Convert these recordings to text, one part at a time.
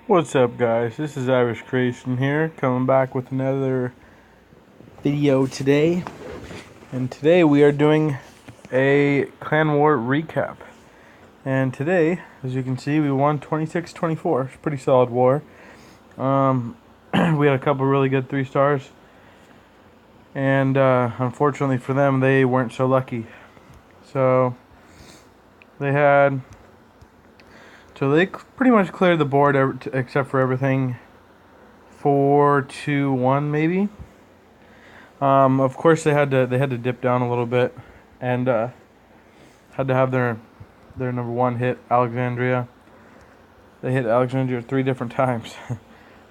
What's up, guys? This is Irish Creation here, coming back with another video today. And today we are doing a clan war recap. And today, as you can see, we won 26-24. It's a pretty solid war. We had a couple really good 3 stars, and unfortunately for them, they weren't so lucky. So they had, they pretty much cleared the board except for everything 4-2-1 maybe. Of course they had to dip down a little bit, and had to have their number one hit Alexandria. They hit Alexandria 3 different times,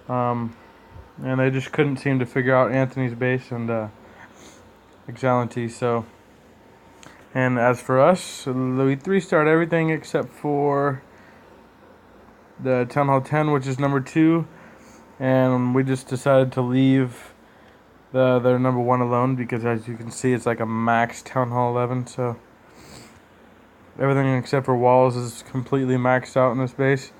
and they just couldn't seem to figure out Anthony's base and Exalenti. So, and as for us, we 3-starred everything except for the Town Hall 10, which is number 2, and we just decided to leave their number 1 alone because, as you can see, it's like a max Town Hall 11. So everything except for walls is completely maxed out in this base.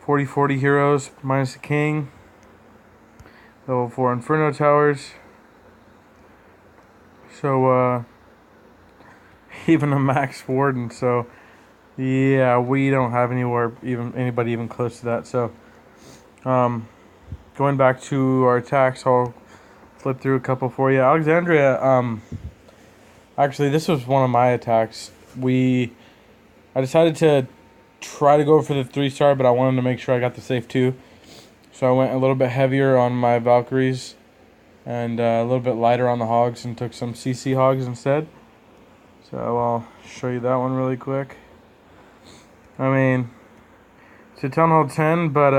40/40 heroes minus the king. Level 4 Inferno towers. So even a max warden. So yeah, we don't have anybody even close to that. So going back to our attacks, I'll flip through a couple for you. Alexandria, actually this was one of my attacks. I decided to try to go for the 3-star, but I wanted to make sure I got the safe 2. So I went a little bit heavier on my Valkyries and a little bit lighter on the hogs and took some CC hogs instead. So I'll show you that one really quick. I mean, it's a Town Hall 10, but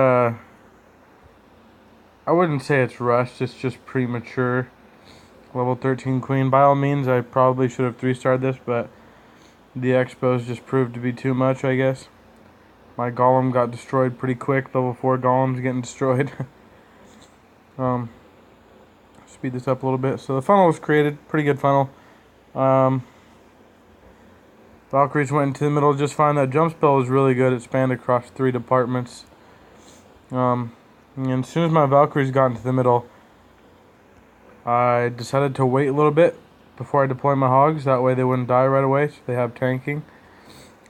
I wouldn't say it's rushed, it's just premature. Level 13 Queen. By all means, I probably should have 3-starred this, but the expos just proved to be too much, I guess. My golem got destroyed pretty quick. Level 4 golems getting destroyed. Speed this up a little bit. So the funnel was created. Pretty good funnel. Valkyries went into the middle just fine. That jump spell was really good. It spanned across 3 departments. And as soon as my Valkyries got into the middle, I decided to wait a little bit before I deploy my hogs. That way they wouldn't die right away, so they have tanking.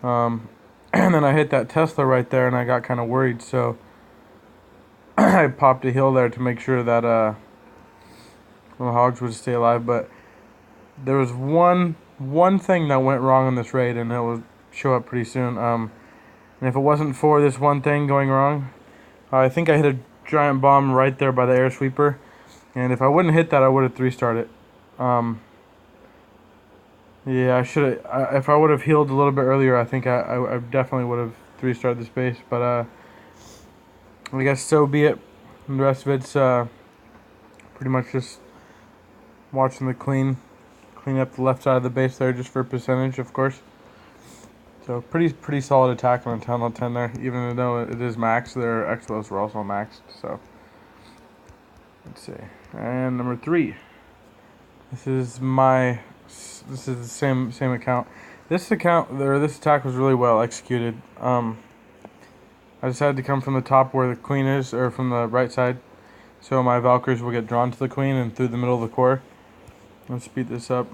And then I hit that Tesla right there, and I got kind of worried, so I popped a heal there to make sure that the hogs would stay alive. But there was one thing that went wrong in this raid, and it will show up pretty soon. And if it wasn't for this one thing going wrong, I think I hit a giant bomb right there by the air sweeper, and if I wouldn't hit that, I would have 3-starred it. Yeah, I should have. If I would have healed a little bit earlier, I think I definitely would have 3-starred this base. But I guess so be it. And the rest of it's pretty much just watching the clean up the left side of the base there, just for percentage, of course. So pretty solid attack on Town Hall 10 there, even though it is maxed. Their expos were also maxed. So let's see. And number 3. This is the same account. This attack was really well executed. I decided to come from the top where the queen is, or from the right side, so my Valkyries will get drawn to the queen and through the middle of the core. Let's speed this up.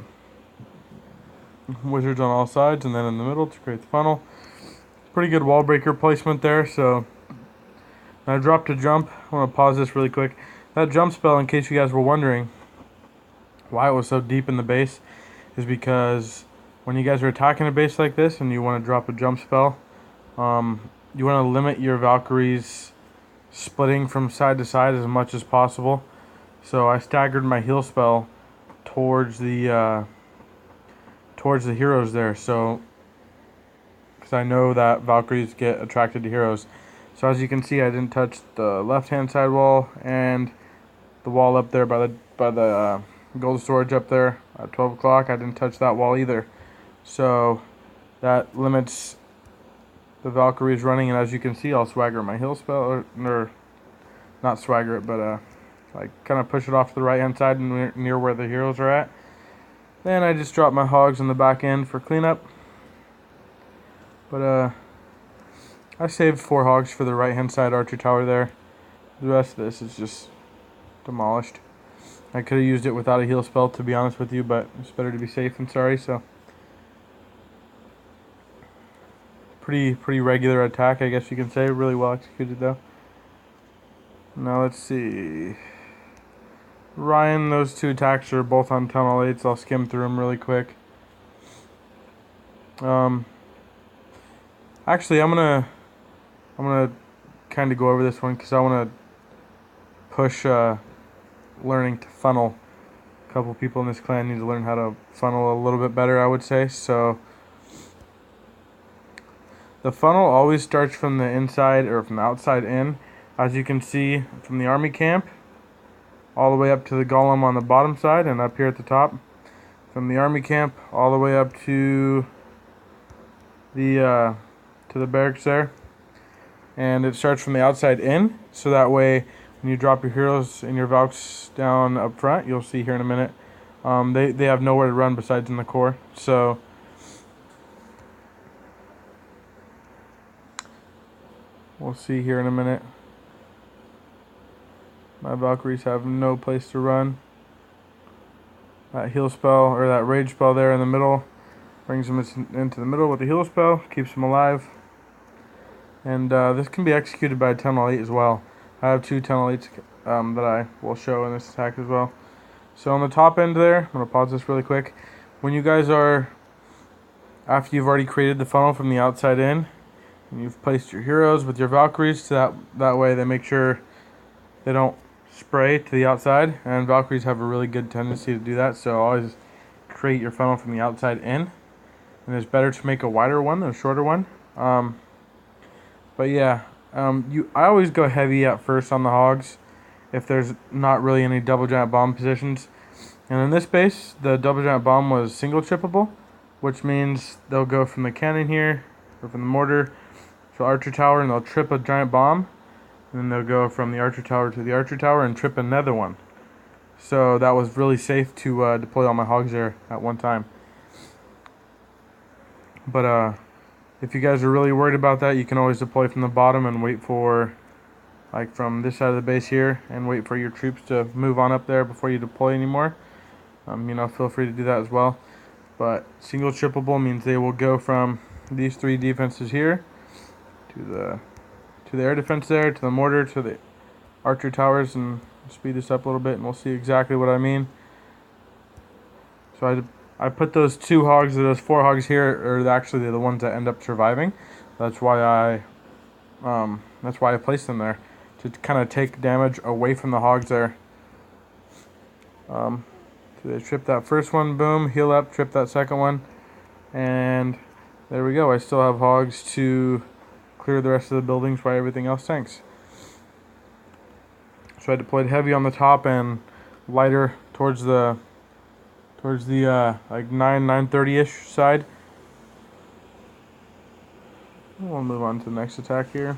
Wizards on all sides, and then in the middle to create the funnel. Pretty good wall breaker placement there. So I dropped a jump. I want to pause this really quick. That jump spell, in case you guys were wondering why it was so deep in the base, is because when you guys are attacking a base like this and you want to drop a jump spell, you want to limit your Valkyries splitting from side to side as much as possible. So I staggered my heal spell towards the heroes there, so because I know that Valkyries get attracted to heroes. So as you can see, I didn't touch the left-hand side wall and the wall up there by the gold storage up there at 12 o'clock. I didn't touch that wall either. So that limits the Valkyries running, and as you can see, I'll swagger my heal spell, or not swagger it, but I kind of push it off to the right hand side near where the heroes are at. Then I just drop my hogs in the back end for cleanup. But I saved 4 hogs for the right hand side archer tower there. The rest of this is just demolished. I could have used it without a heal spell, to be honest with you, but it's better to be safe than sorry. So pretty regular attack, I guess you can say. Really well executed though. Now let's see. Ryan, those 2 attacks are both on tunnel 8s. I'll skim through them really quick. Actually, I'm gonna kind of go over this one because I want to push learning to funnel. A couple people in this clan need to learn how to funnel a little bit better, I would say. So the funnel always starts from the inside or from the outside in, as you can see from the army camp, all the way up to the golem on the bottom side and up here at the top. From the army camp all the way up to the barracks there, and it starts from the outside in, so that way when you drop your heroes and your Valks down up front, you'll see here in a minute, they have nowhere to run besides in the core. So we'll see here in a minute. My Valkyries have no place to run. That heal spell, or that rage spell there in the middle, brings them into the middle with the heal spell, keeps them alive. And this can be executed by a tunnel 8 as well. I have 2 tunnel 8s that I will show in this attack as well. So on the top end there, I'm going to pause this really quick. When you guys are, after you've already created the funnel from the outside in, and you've placed your heroes with your Valkyries, so that way they make sure they don't spray to the outside, and Valkyries have a really good tendency to do that, so always create your funnel from the outside in. And it's better to make a wider one than a shorter one. But yeah, I always go heavy at first on the hogs if there's not really any double giant bomb positions. And in this base, the double giant bomb was single trippable, which means they'll go from the cannon here, or from the mortar to the archer tower, and they'll trip a giant bomb. And then they'll go from the archer tower to the archer tower and trip another one. So that was really safe to deploy all my hogs there at one time. But if you guys are really worried about that, you can always deploy from the bottom and wait for, like from this side of the base here, and wait for your troops to move on up there before you deploy anymore. Feel free to do that as well. But single trippable means they will go from these 3 defenses here to the air defense there, to the mortar, to the archer towers, and speed this up a little bit and we'll see exactly what I mean. So I put those 2 hogs, or those 4 hogs here, are actually the ones that end up surviving. That's why I placed them there, to kind of take damage away from the hogs there. So they trip that first one, boom, heal up, trip that second one, and there we go. I still have hogs to clear the rest of the buildings while everything else tanks. So I deployed heavy on the top and lighter towards the like 9:30ish side. We'll move on to the next attack here.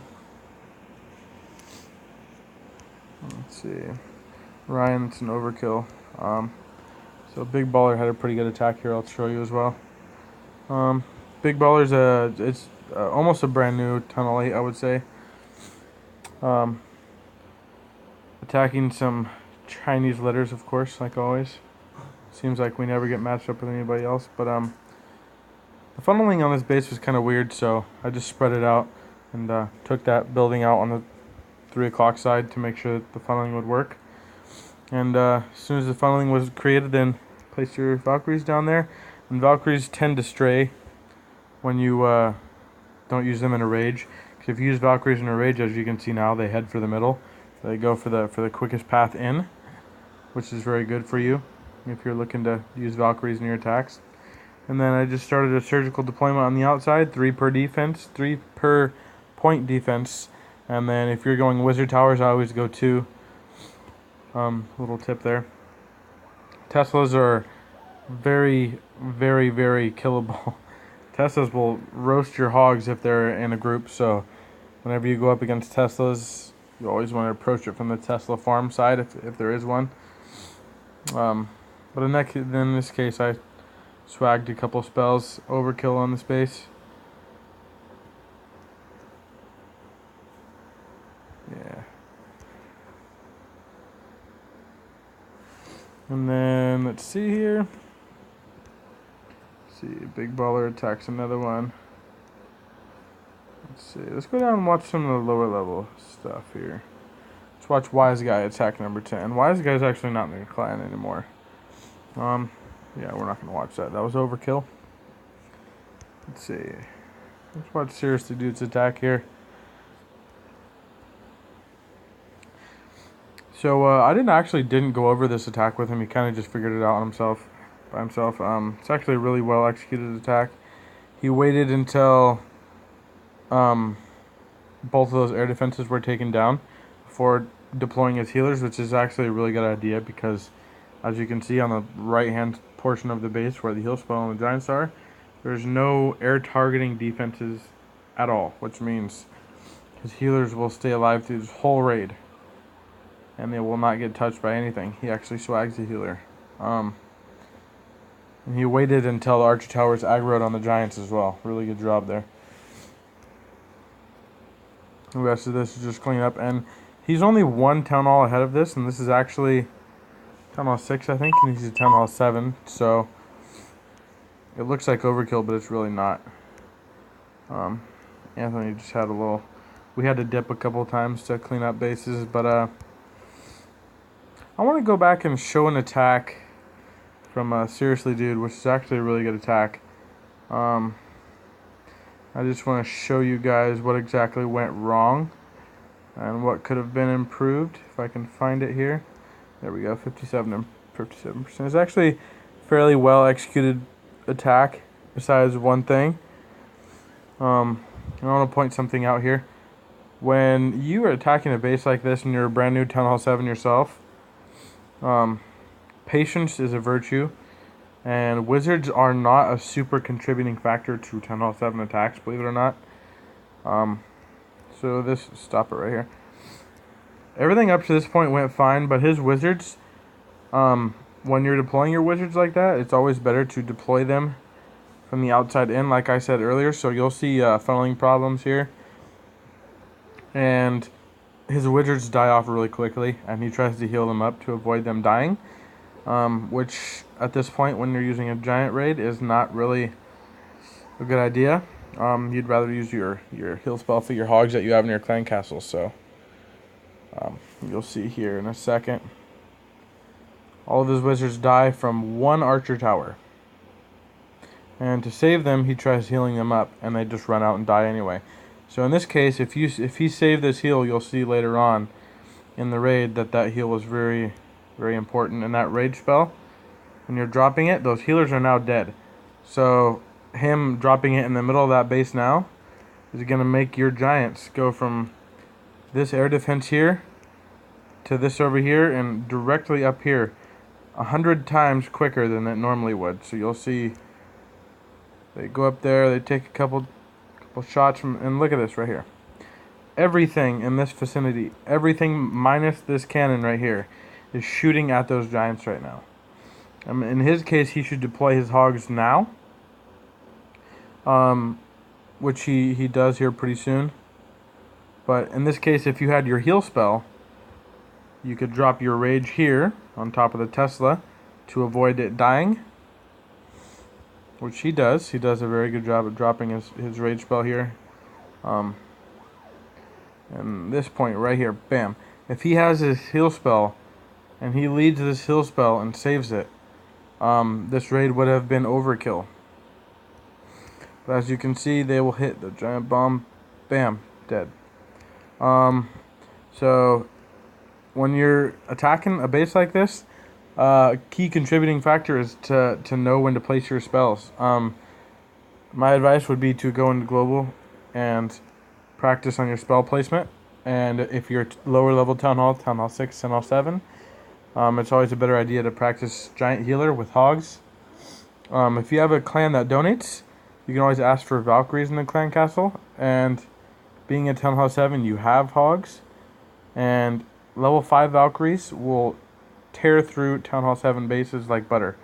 Let's see. Ryan, it's an overkill. So Big Baller had a pretty good attack here. I'll show you as well. Big Baller's it's almost a brand new tunnel 8, I would say. Attacking some Chinese litters, of course, like always. Seems like we never get matched up with anybody else, but the funneling on this base was kind of weird, so I just spread it out and took that building out on the 3 o'clock side to make sure that the funneling would work. And as soon as the funneling was created, then place your Valkyries down there. And Valkyries tend to stray when you don't use them in a rage. Because if you use Valkyries in a rage, as you can see now, they head for the middle. They go for the quickest path in, which is very good for you if you're looking to use Valkyries in your attacks. And then I just started a surgical deployment on the outside, 3 per defense, 3 per point defense. And then if you're going wizard towers, I always go 2. Little tip there. Teslas are very, very, very killable. Teslas will roast your hogs if they're in a group, so whenever you go up against Teslas, you always want to approach it from the Tesla farm side if there is one. But in this case, I swagged a couple spells, overkill on the space. Yeah. And then let's see here. Let's see, Big Baller attacks another one. Let's see. Let's go down and watch some of the lower level stuff here. Let's watch Wise Guy attack number 10. Wise Guy's actually not in the clan anymore. Yeah, we're not gonna watch that. That was overkill. Let's see. Let's watch Seriously Dude's attack here. So I didn't go over this attack with him. He kind of just figured it out by himself. It's actually a really well executed attack. He waited until both of those air defenses were taken down before deploying his healers, which is actually a really good idea because, as you can see on the right-hand portion of the base where the heal spell and the giants are, there's no air targeting defenses at all, which means his healers will stay alive through this whole raid, and they will not get touched by anything. He actually swags the healer. And he waited until the Archer Towers aggroed on the giants as well. Really good job there. The rest of this is just clean up, and he's only one Town Hall ahead of this, and this is actually Town Hall 6, I think, and he's at Town Hall 7, so it looks like overkill, but it's really not. Anthony just had we had to dip a couple times to clean up bases, but I want to go back and show an attack from Seriously Dude, which is actually a really good attack. I just want to show you guys what exactly went wrong and what could have been improved, if I can find it here. There we go, 57%. It's actually a fairly well executed attack, besides one thing. I want to point something out here. When you are attacking a base like this and you're a brand new Town Hall 7 yourself, patience is a virtue, and wizards are not a super contributing factor to Town Hall 7 attacks, believe it or not. So stop it right here. Everything up to this point went fine, but his wizards, when you're deploying your wizards like that, it's always better to deploy them from the outside in, like I said earlier. So you'll see funneling problems here. And his wizards die off really quickly, and he tries to heal them up to avoid them dying. Which, at this point, when you're using a giant raid, is not really a good idea. You'd rather use your heal spell for your hogs that you have in your clan castle. So you'll see here in a second. All of his wizards die from one archer tower. And to save them, he tries healing them up, and they just run out and die anyway. So in this case, if he saved this heal, you'll see later on in the raid that heal was very, very important. And that rage spell, when you're dropping it, those healers are now dead. So him dropping it in the middle of that base now is going to make your giants go from this air defense here to this over here and directly up here 100 times quicker than it normally would. So you'll see they go up there, they take a couple shots from, and look at this right here. Everything in this vicinity, everything minus this cannon right here, is shooting at those giants right now. In his case, he should deploy his hogs now, which he does here pretty soon. But in this case, if you had your heal spell, you could drop your rage here on top of the Tesla to avoid it dying, which he does. He does a very good job of dropping his rage spell here. And this point right here, bam. If he has his heal spell and he leads this heal spell and saves it, this raid would have been overkill. But as you can see, they will hit the giant bomb, bam, dead. So when you're attacking a base like this, key contributing factor is to know when to place your spells. My advice would be to go into global and practice on your spell placement. And if you're lower level Town Hall 6, Town Hall 7, it's always a better idea to practice Giant Healer with Hogs. If you have a clan that donates, you can always ask for Valkyries in the clan castle. And being at Town Hall 7, you have Hogs. And level 5 Valkyries will tear through Town Hall 7 bases like butter.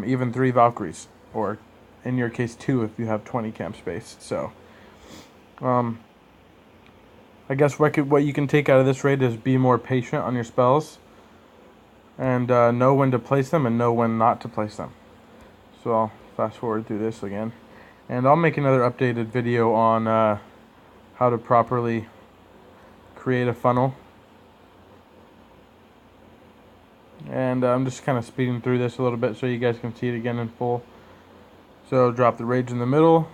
Even 3 Valkyries. Or, in your case, 2 if you have 20 camp space. So, I guess what you can take out of this raid is be more patient on your spells, and know when to place them and know when not to place them. So I'll fast forward through this again, and I'll make another updated video on how to properly create a funnel. And I'm just kind of speeding through this a little bit so you guys can see it again in full. So drop the raids in the middle,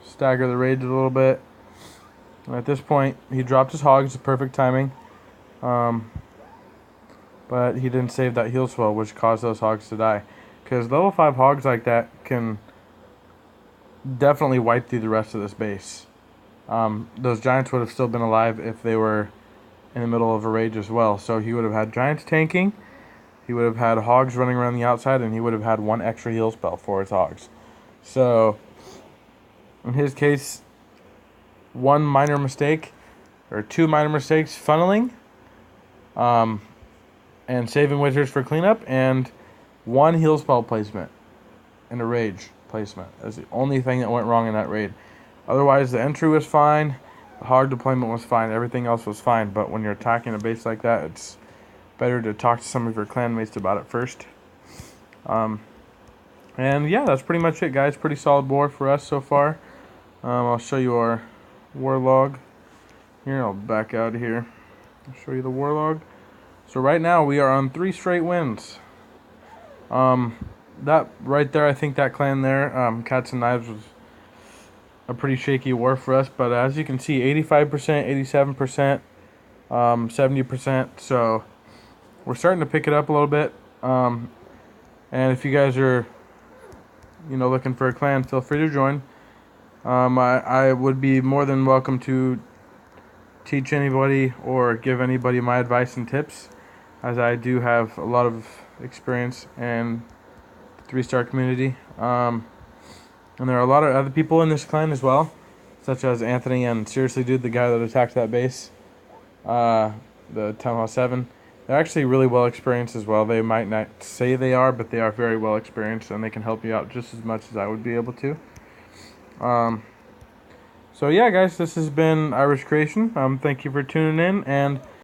stagger the raids a little bit. And at this point, he dropped his hogs, perfect timing. But he didn't save that heal swell, which caused those hogs to die. Because level 5 hogs like that can definitely wipe through the rest of this base. Those giants would have still been alive if they were in the middle of a rage as well. So he would have had giants tanking, he would have had hogs running around the outside, and he would have had 1 extra heal spell for his hogs. So, in his case, 1 minor mistake, or 2 minor mistakes funneling, and saving wizards for cleanup, and 1 heal spell placement and a rage placement. That's the only thing that went wrong in that raid. Otherwise, the entry was fine, the hog deployment was fine, everything else was fine. But when you're attacking a base like that, it's better to talk to some of your clanmates about it first. And yeah, that's pretty much it, guys. Pretty solid war for us so far. I'll show you our war log. Here, I'll back out of here. I'll show you the war log. So right now we are on 3 straight wins. That right there, I think that clan there, Cats and Knives, was a pretty shaky war for us. But as you can see, 85%, 87%, 70%. So we're starting to pick it up a little bit. And if you guys are, looking for a clan, feel free to join. I would be more than welcome to teach anybody or give anybody my advice and tips, as I do have a lot of experience in the 3-star community. And there are a lot of other people in this clan as well, such as Anthony and Seriously Dude, the guy that attacked that base, the Town Hall 7. They're actually really well experienced as well. They might not say they are, but they are very well experienced, and they can help you out just as much as I would be able to. So yeah, guys, this has been Irish Creation. Thank you for tuning in, and